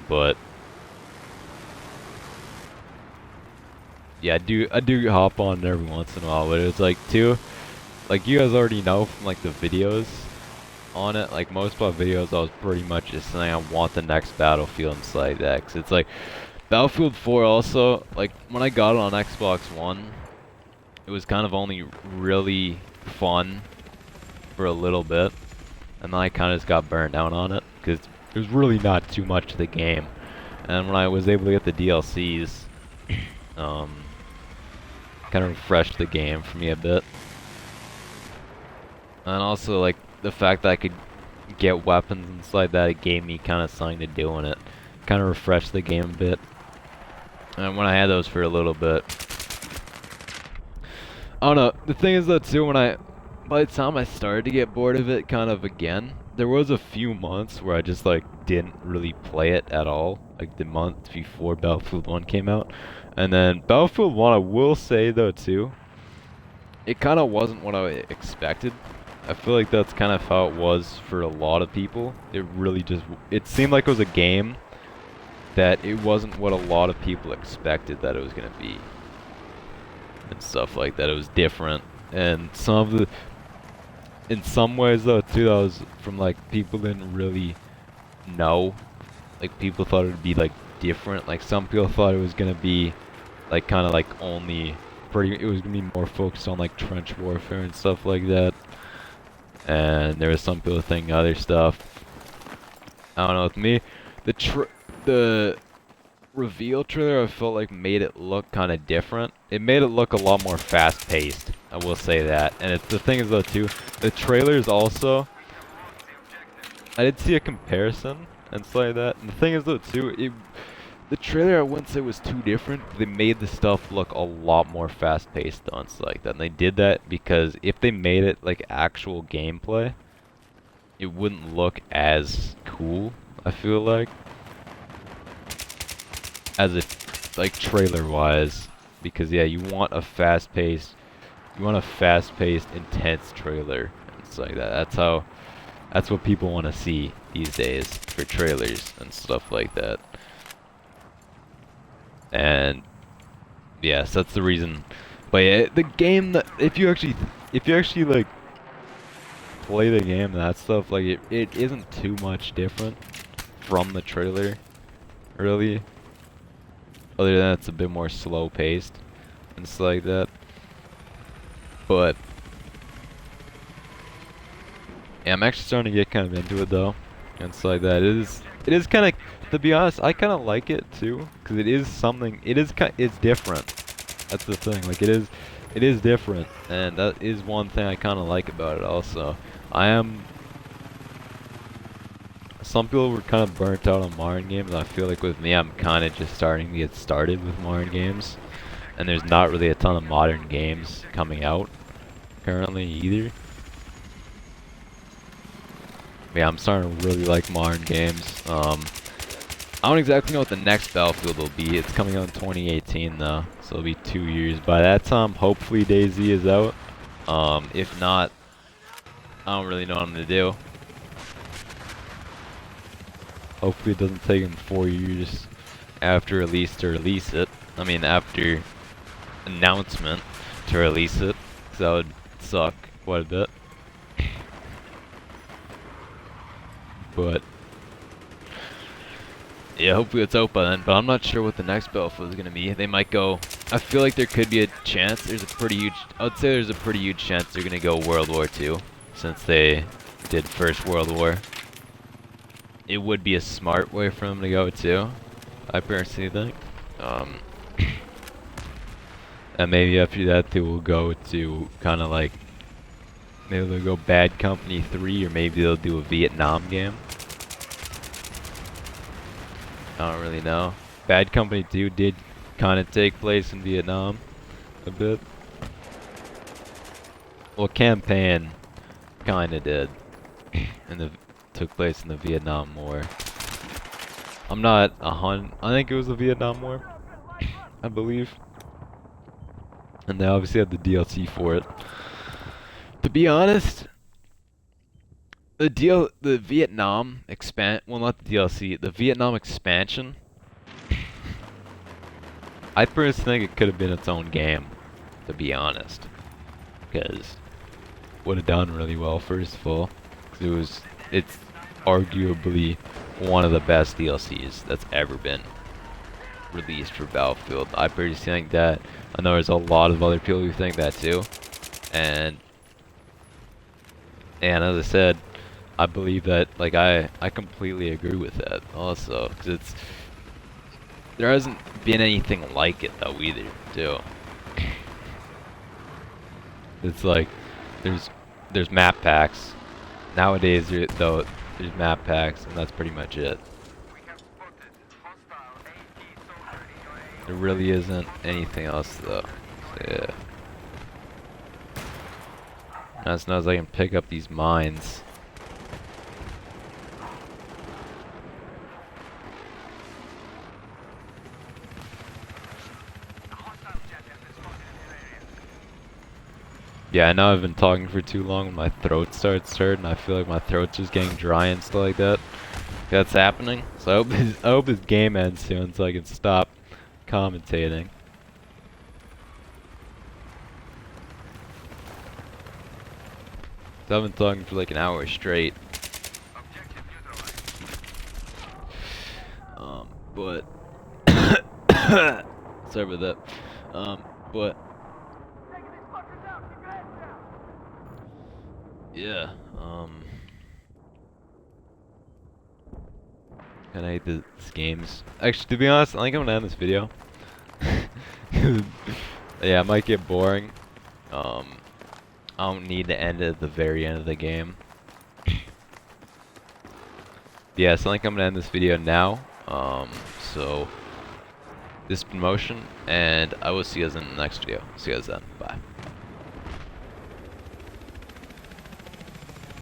But yeah, I do hop on every once in a while. But it's like too, like you guys already know from like the videos on it. Like most of my videos, I was pretty much just saying I want the next Battlefield and stuff like that. 'Cause it's like Battlefield 4 also. Like when I got it on Xbox One, it was kind of only really fun for a little bit, and then I kind of just got burned out on it because there's really not too much to the game. And when I was able to get the DLCs, kind of refreshed the game for me a bit. And also like the fact that I could get weapons and stuff like that, it gave me kind of something to do in it. Kind of refreshed the game a bit. And when I had those for a little bit, I don't know. The thing is though too, by the time I started to get bored of it kind of again, there was a few months where I just like didn't really play it at all. Like the month before Battlefield 1 came out. And then Battlefield 1, I will say though too, it kind of wasn't what I expected. I feel like that's kind of how it was for a lot of people. It really just, it seemed like it was a game that it wasn't what a lot of people expected that it was going to be. And stuff like that. It was different. And in some ways though too, that was from like people didn't really know. Like people thought it would be like different. Like some people thought it was going to be like kind of like only it was going to be more focused on like trench warfare and stuff like that. And there was some people thinking other stuff. I don't know, with me, the reveal trailer I felt like made it look kind of different. It made it look a lot more fast-paced, I will say that. And the thing is though too, the trailers also, I did see a comparison and stuff like that. And the thing is though too, the trailer I wouldn't say was too different. They made the stuff look a lot more fast-paced on stuff like that. And they did that because if they made it like actual gameplay, it wouldn't look as cool, I feel like, as if like trailer-wise. Because yeah, you want a fast-paced, intense trailer and stuff like that. That's what people want to see these days for trailers and stuff like that. And yes, that's the reason. But yeah, the game that if you actually like play the game and that stuff, like it isn't too much different from the trailer, really. Other than it's a bit more slow paced and stuff like that. But yeah, I'm actually starting to get kind of into it though, and stuff like that. It is kind of, to be honest, I kind of like it too, because it is something. It's different. That's the thing. Like it is different, and that is one thing I kind of like about it. Also, some people were kind of burnt out on modern games. I feel like with me, I'm kind of just starting to get started with modern games, and there's not really a ton of modern games coming out currently either. Yeah, I'm starting to really like modern games. I don't exactly know what the next Battlefield will be. It's coming out in 2018 though, so it'll be 2 years. By that time, hopefully DayZ is out. If not, I don't really know what I'm gonna do. Hopefully it doesn't take him 4 years after release to release it. I mean, after announcement to release it, 'cause that would suck quite a bit. But yeah, hopefully it's out by then. But I'm not sure what the next Battlefield is gonna be. They might go. I feel like there could be a chance. I would say there's a pretty huge chance they're gonna go World War II, since they did First World War. It would be a smart way for them to go too, I personally think. And maybe after that they will go to kind of like, maybe they'll go Bad Company 3, or maybe they'll do a Vietnam game. I don't really know. Bad Company 2 did kind of take place in Vietnam a bit. Well, Campaign kind of did. Took place in the Vietnam War. I'm not I think it was the Vietnam War, I believe. And they obviously had the DLC for it. To be honest, the Vietnam well, not the DLC, the Vietnam expansion. I personally think it could have been its own game, to be honest, because would have done really well first of all. 'Cause it's arguably one of the best DLCs that's ever been released for Battlefield. I personally think that. I know there's a lot of other people who think that too, and as I said, I believe that. Like I completely agree with that also, because there hasn't been anything like it though either too. It's like there's map packs nowadays though. There's map packs and that's pretty much it. There really isn't anything else though. So, yeah. As soon as I can pick up these mines. Yeah, I know I've been talking for too long when my throat starts hurting. I feel like my throat's just getting dry and stuff like that. That's happening. So I hope this game ends soon so I can stop commentating. So I've been talking for like an hour straight. But sorry about that. But yeah, kinda hate this games. Actually, to be honest, I think I'm gonna end this video. Yeah, it might get boring. I don't need to end it at the very end of the game. Yeah, so I think I'm gonna end this video now. So this has been Motion, and I will see you guys in the next video. See you guys then. Bye.